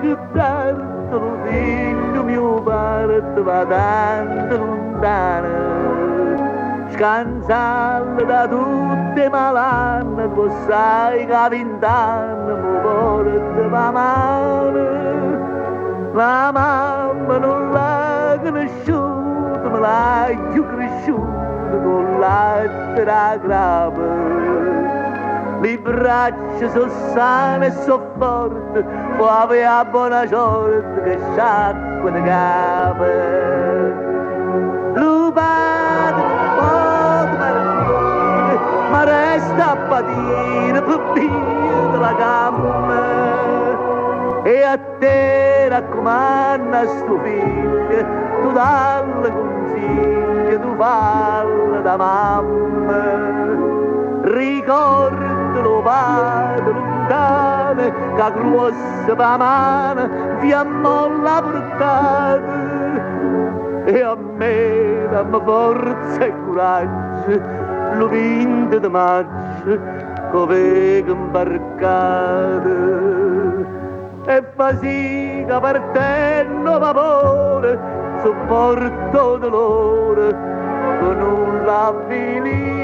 che tardi lo figlio mio parte va tanto lontano, scansando da tutte le malanne, tu sai che a 20 anni mi porta la mano. La mamma non l'ha conosciuta, ma l'ha più cresciuta con latte da grave. Le braccia sono sane e sono forti, poi aveva buona sorte che sciacqua di capo. Lo padre, poco Martino, ma resta a patire per via della gamba. E a te raccomanda sto figlio, tu dalle consigli, tu falle da mamma. Ricordalo padre lontano, che grossa la mano vi ammolla portata. E a me dammi forza e coraggio, lo 20 di maggio, come imbarcata. E fa sì che partendo vapore, sopporto dolore, che non la finita.